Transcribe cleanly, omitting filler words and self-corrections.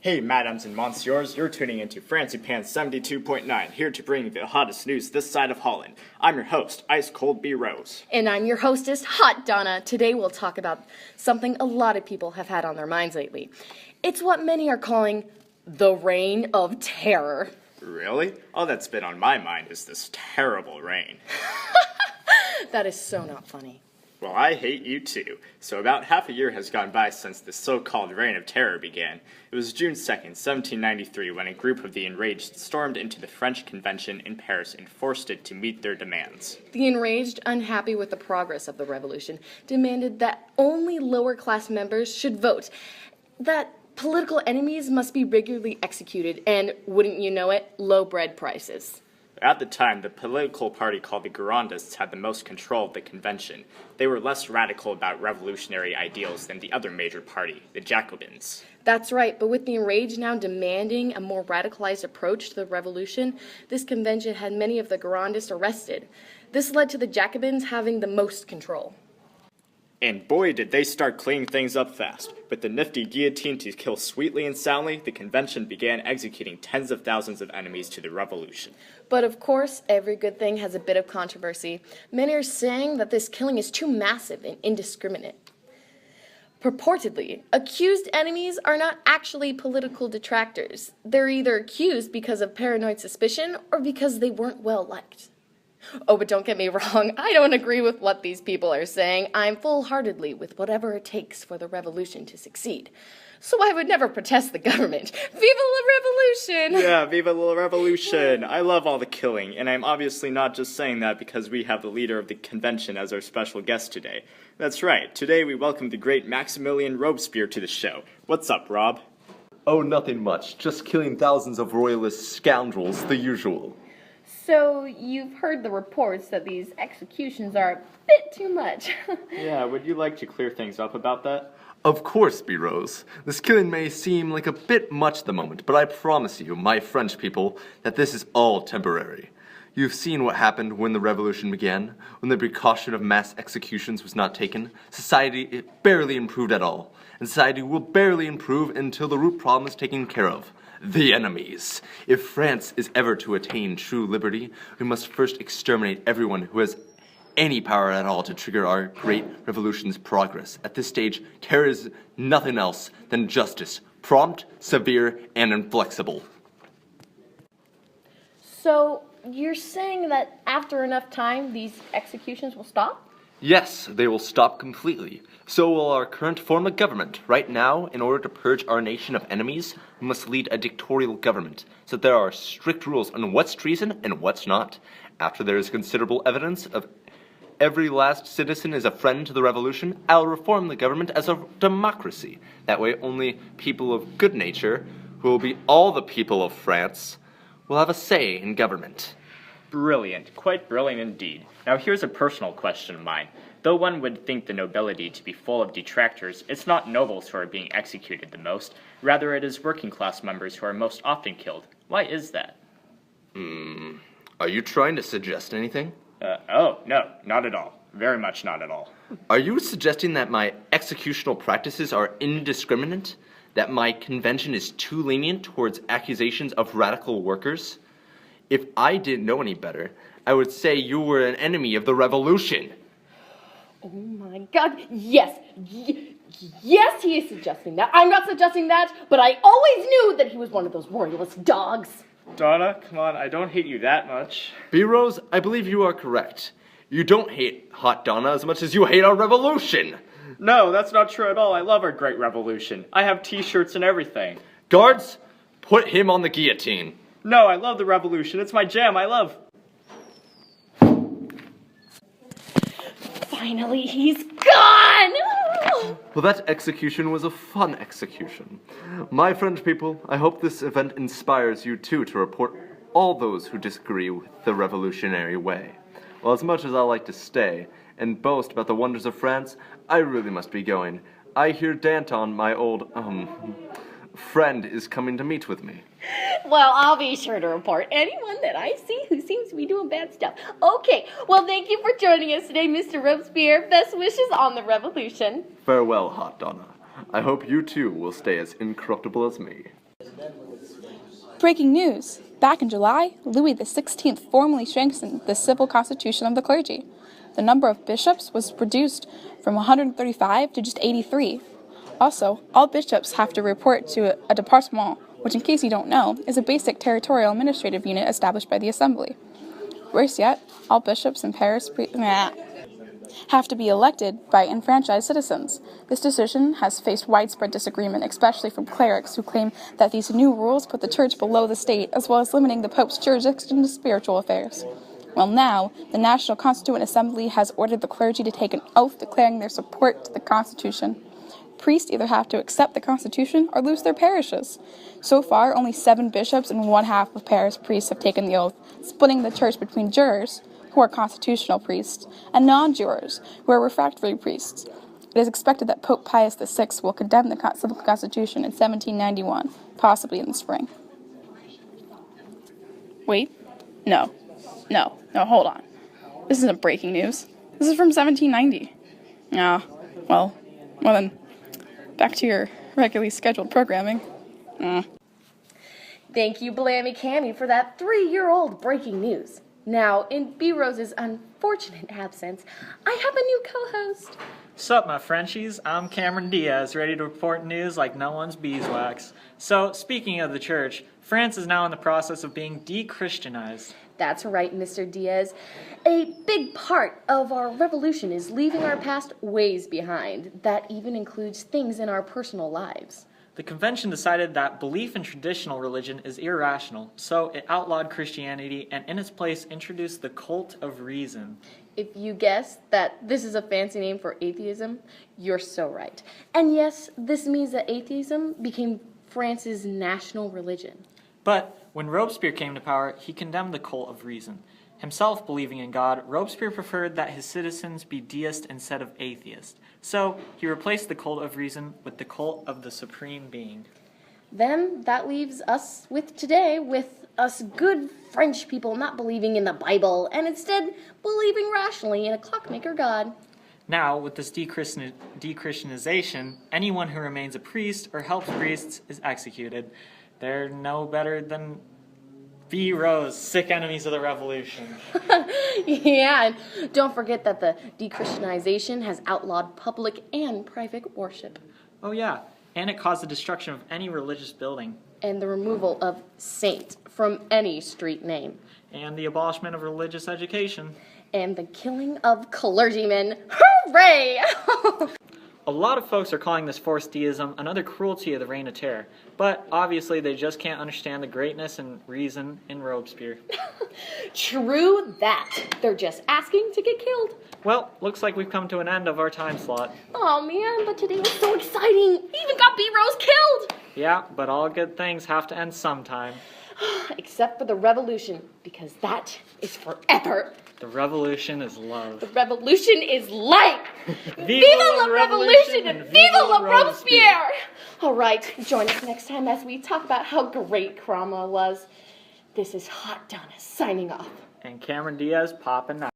Hey, madams and monsieurs, you're tuning into Franzipan 72.9, here to bring you the hottest news this side of Holland. I'm your host, Ice Cold B. Rose. And I'm your hostess, Hot Donna. Today we'll talk about something a lot of people have had on their minds lately. It's what many are calling the Reign of Terror. Really? All that's been on my mind is this terrible rain. That is so not funny. Well, I hate you too. So about half a year has gone by since the so-called Reign of Terror began. It was June 2nd, 1793, when a group of the enraged stormed into the French Convention in Paris and forced it to meet their demands. The enraged, unhappy with the progress of the revolution, demanded that only lower-class members should vote, that political enemies must be regularly executed, and, wouldn't you know it, low bread prices. At the time, the political party called the Girondists had the most control of the convention. They were less radical about revolutionary ideals than the other major party, the Jacobins. That's right, but with the enraged now demanding a more radicalized approach to the revolution, this convention had many of the Girondists arrested. This led to the Jacobins having the most control. And boy, did they start cleaning things up fast. With the nifty guillotine to kill sweetly and soundly, the convention began executing tens of thousands of enemies to the revolution. But of course, every good thing has a bit of controversy. Many are saying that this killing is too massive and indiscriminate. Purportedly, accused enemies are not actually political detractors. They're either accused because of paranoid suspicion or because they weren't well liked. Oh, but don't get me wrong, I don't agree with what these people are saying. I'm full-heartedly with whatever it takes for the revolution to succeed. So I would never protest the government. Viva la revolution! Yeah, viva la revolution! I love all the killing, and I'm obviously not just saying that because we have the leader of the convention as our special guest today. That's right, today we welcome the great Maximilian Robespierre to the show. What's up, Rob? Oh, nothing much. Just killing thousands of royalist scoundrels, the usual. So, you've heard the reports that these executions are a bit too much. Yeah, would you like to clear things up about that? Of course, B. Rose. This killing may seem like a bit much at the moment, but I promise you, my French people, that this is all temporary. You've seen what happened when the revolution began, when the precaution of mass executions was not taken. Society barely improved at all, and society will barely improve until the root problem is taken care of. The enemies. If France is ever to attain true liberty, we must first exterminate everyone who has any power at all to trigger our great revolution's progress. At this stage, terror is nothing else than justice, prompt, severe, and inflexible. So, you're saying that after enough time, these executions will stop? Yes, they will stop completely. So will our current form of government. Right now, in order to purge our nation of enemies, we must lead a dictatorial government, so there are strict rules on what's treason and what's not. After there is considerable evidence of every last citizen is a friend to the revolution, I'll reform the government as a democracy. That way only people of good nature, who will be all the people of France, will have a say in government. Brilliant, quite brilliant indeed. Now here's a personal question of mine. Though one would think the nobility to be full of detractors, it's not nobles who are being executed the most. Rather, it is working class members who are most often killed. Why is that? Are you trying to suggest anything? Oh, no, not at all. Very much not at all. Are you suggesting that my executional practices are indiscriminate? That my convention is too lenient towards accusations of radical workers? If I didn't know any better, I would say you were an enemy of the revolution. Oh my god, yes! Yes, he is suggesting that. I'm not suggesting that, but I always knew that he was one of those royalist dogs. Donna, come on, I don't hate you that much. B. Rose, I believe you are correct. You don't hate Hot Donna as much as you hate our revolution. No, that's not true at all. I love our great revolution. I have t-shirts and everything. Guards, put him on the guillotine. No, I love the revolution. It's my jam. I love... Finally, he's gone! Well, that execution was a fun execution. My French people, I hope this event inspires you too to report all those who disagree with the revolutionary way. Well, as much as I like to stay and boast about the wonders of France, I really must be going. I hear Danton, my old, friend, is coming to meet with me. Well, I'll be sure to report anyone that I see who seems to be doing bad stuff. Okay, well, thank you for joining us today, Mr. Robespierre. Best wishes on the revolution. Farewell, Hot Donna. I hope you too will stay as incorruptible as me. Breaking news! Back in July, Louis XVI formally strengthened the civil constitution of the clergy. The number of bishops was reduced from 135 to just 83. Also, all bishops have to report to a département, which, in case you don't know, is a basic territorial administrative unit established by the Assembly. Worse yet, all bishops and parish have to be elected by enfranchised citizens. This decision has faced widespread disagreement, especially from clerics who claim that these new rules put the church below the state, as well as limiting the Pope's jurisdiction to spiritual affairs. Well, now, the National Constituent Assembly has ordered the clergy to take an oath declaring their support to the Constitution. Priests either have to accept the Constitution or lose their parishes. So far, only 7 bishops and 1/2 of parish priests have taken the oath, splitting the church between jurors, who are constitutional priests, and non-jurors, who are refractory priests. It is expected that Pope Pius VI will condemn the civil constitution in 1791, possibly in the spring. Wait, no, hold on. This isn't breaking news. This is from 1790. Well then, back to your regularly scheduled programming. Thank you, Blammy Cammy, for that 3-year-old breaking news. Now, in B. Rose's unfortunate absence, I have a new co-host. Sup, my Frenchies? I'm Cameron Diaz, ready to report news like no one's beeswax. So, speaking of the church, France is now in the process of being de-Christianized. That's right, Mr. Diaz. A big part of our revolution is leaving our past ways behind. That even includes things in our personal lives. The convention decided that belief in traditional religion is irrational, so it outlawed Christianity and in its place introduced the cult of reason. If you guessed that this is a fancy name for atheism, you're so right. And yes, this means that atheism became France's national religion. But when Robespierre came to power, he condemned the cult of reason. Himself believing in God, Robespierre preferred that his citizens be deist instead of atheist. So he replaced the cult of reason with the cult of the supreme being. Then that leaves us with today, with us good French people not believing in the Bible and instead believing rationally in a clockmaker God. Now, with this de-Christianization, anyone who remains a priest or helps priests is executed. They're no better than B. Rose, sick enemies of the revolution. Yeah, and don't forget that the de-Christianization has outlawed public and private worship. Oh yeah, and it caused the destruction of any religious building. And the removal of saint from any street name. And the abolishment of religious education. And the killing of clergymen. Hooray! A lot of folks are calling this forced deism another cruelty of the Reign of Terror, but obviously they just can't understand the greatness and reason in Robespierre. True that. They're just asking to get killed. Well, looks like we've come to an end of our time slot. Oh man, but today was so exciting. We even got B. Rose killed. Yeah, but all good things have to end sometime. Except for the revolution, because that is forever. The revolution is love. The revolution is life. Viva la revolution and viva la Robespierre! All right, join us next time as we talk about how great Cromwell was. This is Hot Donna signing off. And Cameron Diaz popping out.